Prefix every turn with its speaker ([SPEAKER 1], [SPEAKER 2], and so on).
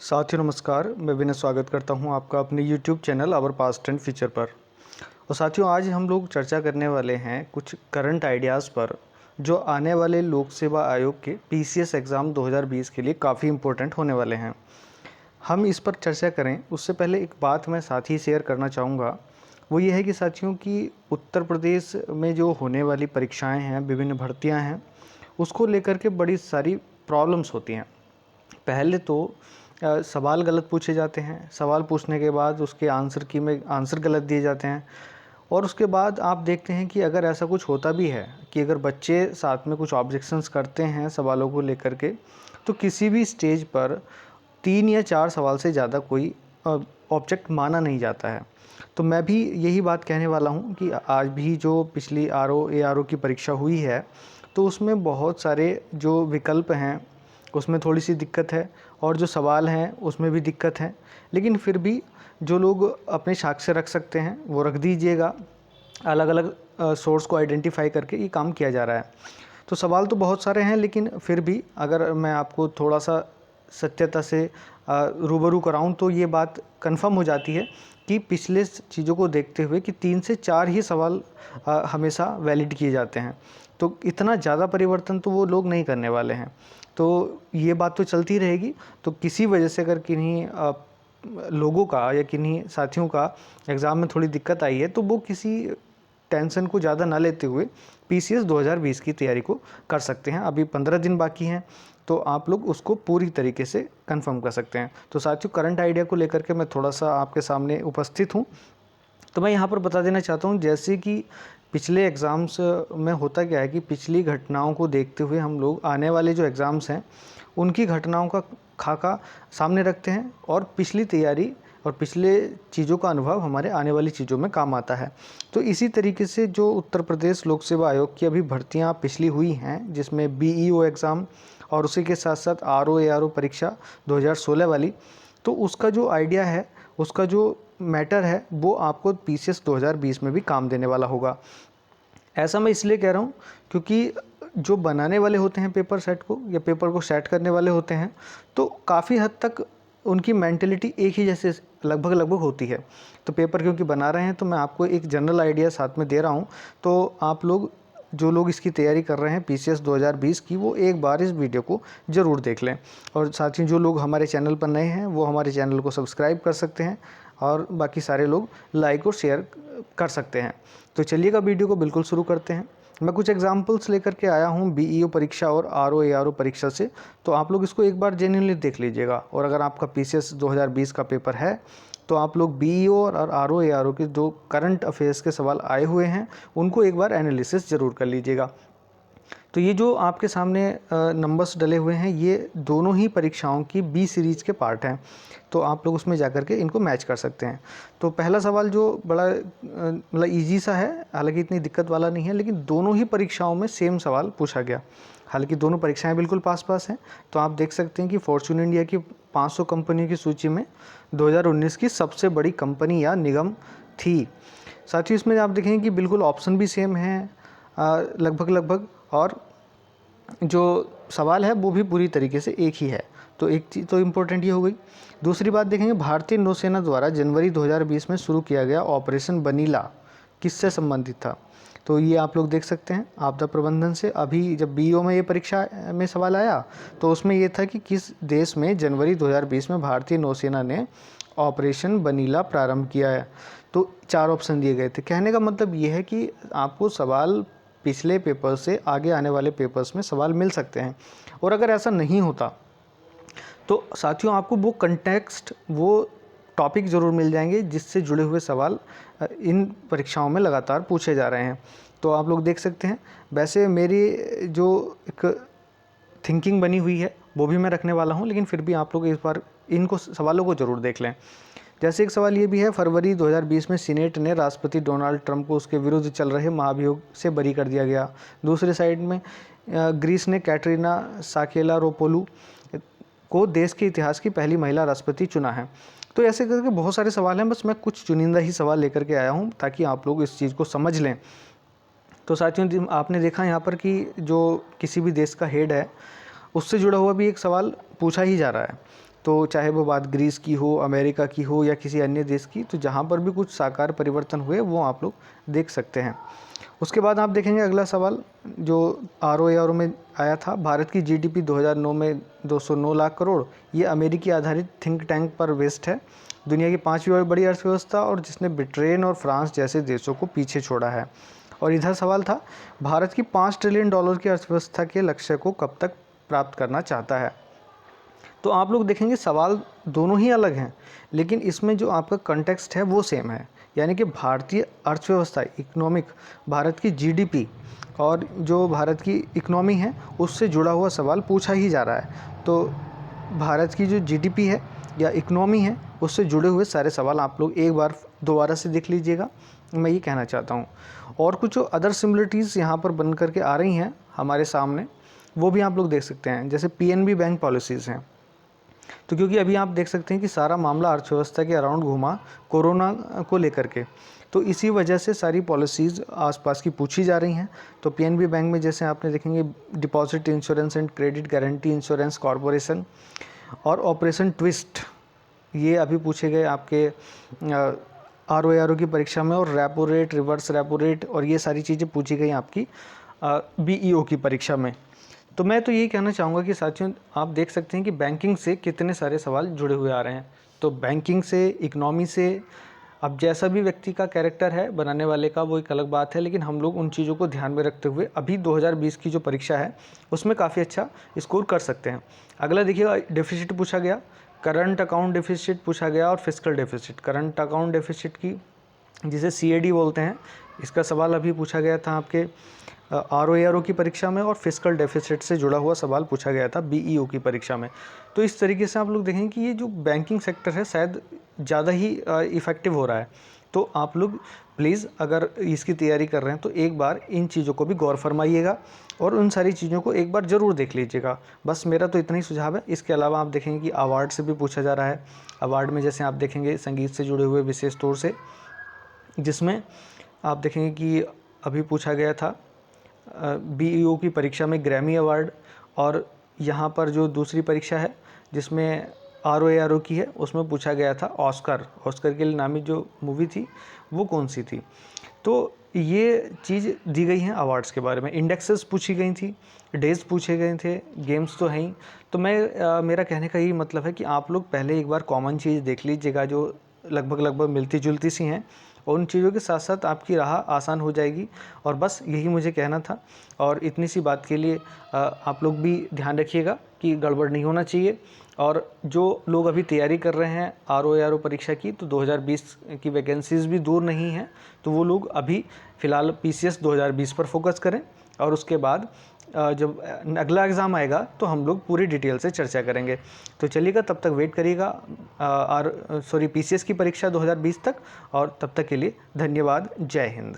[SPEAKER 1] साथियों नमस्कार, मैं विनय स्वागत करता हूं आपका अपने YouTube channel our past and future पर। और साथियों आज हम लोग चर्चा करने वाले हैं कुछ करंट आइडियाज़ पर जो आने वाले लोक सेवा आयोग के PCS एग्ज़ाम 2020 के लिए काफ़ी इम्पोर्टेंट होने वाले हैं। हम इस पर चर्चा करें उससे पहले एक बात मैं साथ ही शेयर करना चाहूँगा, वो ये है कि साथियों कि उत्तर प्रदेश में जो होने वाली परीक्षाएँ हैं, विभिन्न भर्तियाँ हैं, उसको लेकर के बड़ी सारी प्रॉब्लम्स होती हैं। पहले तो सवाल गलत पूछे जाते हैं, सवाल पूछने के बाद उसके आंसर गलत दिए जाते हैं और उसके बाद आप देखते हैं कि अगर ऐसा कुछ होता भी है कि अगर बच्चे साथ में कुछ ऑब्जेक्शंस करते हैं सवालों को लेकर के, तो किसी भी स्टेज पर 3 या 4 सवाल से ज़्यादा कोई ऑब्जेक्ट माना नहीं जाता है। तो मैं भी यही बात कहने वाला हूँ कि आज भी जो पिछली आरओ एआरओ की परीक्षा हुई है, तो उसमें बहुत सारे जो विकल्प हैं उसमें थोड़ी सी दिक्कत है और जो सवाल हैं उसमें भी दिक्कत है। लेकिन फिर भी जो लोग अपने साक्ष्य रख सकते हैं वो रख दीजिएगा। अलग अलग सोर्स को आइडेंटिफाई करके ये काम किया जा रहा है। तो सवाल तो बहुत सारे हैं, लेकिन फिर भी अगर मैं आपको थोड़ा सा सत्यता से रूबरू कराऊं तो ये बात कंफर्म हो जाती है कि पिछले चीज़ों को देखते हुए कि 3 से 4 ही सवाल हमेशा वैलिड किए जाते हैं। तो इतना ज़्यादा परिवर्तन तो वो लोग नहीं करने वाले हैं। तो ये बात तो चलती रहेगी। तो किसी वजह से अगर किन्हीं लोगों का या किन्हीं साथियों का एग्ज़ाम में थोड़ी दिक्कत आई है, तो वो किसी टेंशन को ज़्यादा ना लेते हुए PCS 2020 की तैयारी को कर सकते हैं। अभी 15 दिन बाकी हैं, तो आप लोग उसको पूरी तरीके से कंफर्म कर सकते हैं। तो साथियों करंट आइडिया को लेकर के मैं थोड़ा सा आपके सामने उपस्थित हूँ। तो मैं यहाँ पर बता देना चाहता हूँ, जैसे कि पिछले एग्ज़ाम्स में होता क्या है कि पिछली घटनाओं को देखते हुए हम लोग आने वाले जो एग्ज़ाम्स हैं उनकी घटनाओं का खाका सामने रखते हैं और पिछली तैयारी और पिछले चीज़ों का अनुभव हमारे आने वाली चीज़ों में काम आता है। तो इसी तरीके से जो उत्तर प्रदेश लोक सेवा आयोग की अभी भर्तियां पिछली हुई हैं, जिसमें BEO एग्ज़ाम और उसी के साथ साथ RO ARO परीक्षा 2016 वाली, तो उसका जो आइडिया है, उसका जो मैटर है, वो आपको PCS 2020 में भी काम देने वाला होगा। ऐसा मैं इसलिए कह रहा हूँ क्योंकि जो बनाने वाले होते हैं पेपर सेट को या पेपर को सेट करने वाले होते हैं, तो काफ़ी हद तक उनकी मेंटालिटी एक ही जैसे लगभग होती है। तो पेपर क्योंकि बना रहे हैं, तो मैं आपको एक जनरल आइडिया साथ में दे रहा हूँ। तो आप लोग जो लोग इसकी तैयारी कर रहे हैं PCS 2020 की, वो एक बार इस वीडियो को ज़रूर देख लें। और साथ ही जो लोग हमारे चैनल पर नए हैं वो हमारे चैनल को सब्सक्राइब कर सकते हैं और बाकी सारे लोग लाइक और शेयर कर सकते हैं। तो चलिएगा वीडियो को बिल्कुल शुरू करते हैं। मैं कुछ एग्जांपल्स लेकर के आया हूं BEO परीक्षा और RO ARO परीक्षा से, तो आप लोग इसको एक बार जेन्युइनली देख लीजिएगा। और अगर आपका PCS 2020 का पेपर है तो आप लोग BEO और RO ARO के जो करंट अफेयर्स के सवाल आए हुए हैं उनको एक बार एनालिसिस ज़रूर कर लीजिएगा। तो ये जो आपके सामने नंबर्स डले हुए हैं, ये दोनों ही परीक्षाओं की B सीरीज़ के पार्ट हैं। तो आप लोग उसमें जाकर के इनको मैच कर सकते हैं। तो पहला सवाल जो बड़ा मतलब ईजी सा है, हालांकि इतनी दिक्कत वाला नहीं है, लेकिन दोनों ही परीक्षाओं में सेम सवाल पूछा गया। हालांकि दोनों परीक्षाएं बिल्कुल पास पास हैं। तो आप देख सकते हैं कि फॉर्च्यून इंडिया की 500 कंपनियों की सूची में 2019 की सबसे बड़ी कंपनी या निगम थी। साथ ही इसमें आप देखेंगे कि बिल्कुल ऑप्शन भी सेम है लगभग, और जो सवाल है वो भी पूरी तरीके से एक ही है। तो एक चीज़ तो इम्पोर्टेंट ये हो गई। दूसरी बात देखेंगे, भारतीय नौसेना द्वारा जनवरी 2020 में शुरू किया गया ऑपरेशन बनीला किससे संबंधित था। तो ये आप लोग देख सकते हैं आपदा प्रबंधन से। अभी जब BEO में ये परीक्षा में सवाल आया तो उसमें ये था कि किस देश में जनवरी 2020 में भारतीय नौसेना ने ऑपरेशन बनीला प्रारंभ किया है। तो 4 ऑप्शन दिए गए थे। कहने का मतलब ये है कि आपको सवाल पिछले पेपर से आगे आने वाले पेपर्स में सवाल मिल सकते हैं। और अगर ऐसा नहीं होता तो साथियों आपको वो कंटेक्स्ट, वो टॉपिक ज़रूर मिल जाएंगे जिससे जुड़े हुए सवाल इन परीक्षाओं में लगातार पूछे जा रहे हैं। तो आप लोग देख सकते हैं। वैसे मेरी जो एक थिंकिंग बनी हुई है वो भी मैं रखने वाला हूँ, लेकिन फिर भी आप लोग इस बार इनको सवालों को ज़रूर देख लें। जैसे एक सवाल ये भी है, फरवरी 2020 में सीनेट ने राष्ट्रपति डोनाल्ड ट्रंप को उसके विरुद्ध चल रहे महाभियोग से बरी कर दिया गया। दूसरे साइड में ग्रीस ने कैटरीना साकेलारोपोलू को देश के इतिहास की पहली महिला राष्ट्रपति चुना है। तो ऐसे करके बहुत सारे सवाल हैं, बस मैं कुछ चुनिंदा ही सवाल लेकर के आया हूँ ताकि आप लोग इस चीज़ को समझ लें। तो साथियों आपने देखा यहाँ पर कि जो किसी भी देश का हेड है उससे जुड़ा हुआ भी एक सवाल पूछा ही जा रहा है। तो चाहे वो बात ग्रीस की हो, अमेरिका की हो या किसी अन्य देश की, तो जहाँ पर भी कुछ साकार परिवर्तन हुए वो आप लोग देख सकते हैं। उसके बाद आप देखेंगे अगला सवाल जो ROAR में आया था, भारत की GDP 2009 में 209 लाख करोड़। ये अमेरिकी आधारित थिंक टैंक पर बेस्ड है। दुनिया की 5वीं बड़ी अर्थव्यवस्था और जिसने ब्रिटेन और फ्रांस जैसे देशों को पीछे छोड़ा है। और इधर सवाल था, भारत की $5 ट्रिलियन की अर्थव्यवस्था के लक्ष्य को कब तक प्राप्त करना चाहता है। तो आप लोग देखेंगे सवाल दोनों ही अलग हैं, लेकिन इसमें जो आपका कंटेक्स्ट है वो सेम है। यानी कि भारतीय अर्थव्यवस्था, इकोनॉमिक, भारत की GDP और जो भारत की इकोनॉमी है उससे जुड़ा हुआ सवाल पूछा ही जा रहा है। तो भारत की जो GDP है या इकोनॉमी है उससे जुड़े हुए सारे सवाल आप लोग एक बार दोबारा से देख लीजिएगा, मैं ये कहना चाहता हूँ। और कुछ अदर सिमिलरिटीज़ यहाँ पर बन करके आ रही हैं हमारे सामने, वो भी आप लोग देख सकते हैं। जैसे PNB बैंक पॉलिसीज़ हैं, तो क्योंकि अभी आप देख सकते हैं कि सारा मामला अर्थव्यवस्था के अराउंड घूमा कोरोना को लेकर के, तो इसी वजह से सारी पॉलिसीज़ आसपास की पूछी जा रही हैं। तो PNB बैंक में जैसे आपने देखेंगे deposit insurance and credit guarantee insurance corporation और ऑपरेशन ट्विस्ट, ये अभी पूछे गए आपके ROAR की परीक्षा में। और repo rate, reverse repo rate और ये सारी चीज़ें पूछी गई आपकी BEO की परीक्षा में। तो मैं तो यही कहना चाहूँगा कि साथियों आप देख सकते हैं कि बैंकिंग से कितने सारे सवाल जुड़े हुए आ रहे हैं। तो बैंकिंग से, इकनॉमी से, अब जैसा भी व्यक्ति का कैरेक्टर है बनाने वाले का वो एक अलग बात है, लेकिन हम लोग उन चीज़ों को ध्यान में रखते हुए अभी 2020 की जो परीक्षा है उसमें काफ़ी अच्छा स्कोर कर सकते हैं। अगला देखिएगा, डेफिसिट पूछा गया, करंट अकाउंट डेफिसिट पूछा गया और fiscal deficit. Current account deficit की जिसे CAD बोलते हैं, इसका सवाल अभी पूछा गया था आपके ROAR की परीक्षा में, और फिस्कल डेफिसिट से जुड़ा हुआ सवाल पूछा गया था BEO की परीक्षा में। तो इस तरीके से आप लोग देखेंगे कि ये जो बैंकिंग सेक्टर है शायद ज़्यादा ही इफ़ेक्टिव हो रहा है। तो आप लोग प्लीज़ अगर इसकी तैयारी कर रहे हैं तो एक बार इन चीज़ों को भी गौर फरमाइएगा और उन सारी चीज़ों को एक बार ज़रूर देख लीजिएगा। बस मेरा तो इतना ही सुझाव है। इसके अलावा आप देखेंगे कि अवार्ड से भी पूछा जा रहा है। अवार्ड में जैसे आप देखेंगे संगीत से जुड़े हुए विशेष तौर से, जिसमें आप देखेंगे कि अभी पूछा गया था BEO की परीक्षा में ग्रैमी अवार्ड, और यहाँ पर जो दूसरी परीक्षा है जिसमें ROAR की है उसमें पूछा गया था ऑस्कर के लिए नामित जो मूवी थी वो कौन सी थी। तो ये चीज़ दी गई हैं अवार्ड्स के बारे में। इंडेक्सेस पूछी गई थी, डेज पूछे गए थे, गेम्स तो हैं ही। तो मेरा कहने का यही मतलब है कि आप लोग पहले एक बार कॉमन चीज़ देख लीजिएगा जो लगभग मिलती जुलती सी हैं, और उन चीज़ों के साथ साथ आपकी राह आसान हो जाएगी। और बस यही मुझे कहना था, और इतनी सी बात के लिए आप लोग भी ध्यान रखिएगा कि गड़बड़ नहीं होना चाहिए। और जो लोग अभी तैयारी कर रहे हैं ROAR परीक्षा की, तो 2020 की वैकेंसीज़ भी दूर नहीं हैं, तो वो लोग अभी फ़िलहाल PCS 2020 पर फोकस करें, और उसके बाद जब अगला एग्ज़ाम आएगा तो हम लोग पूरी डिटेल से चर्चा करेंगे। तो चलिएगा, तब तक वेट करिएगा PCS की परीक्षा 2020 तक, और तब तक के लिए धन्यवाद। जय हिंद।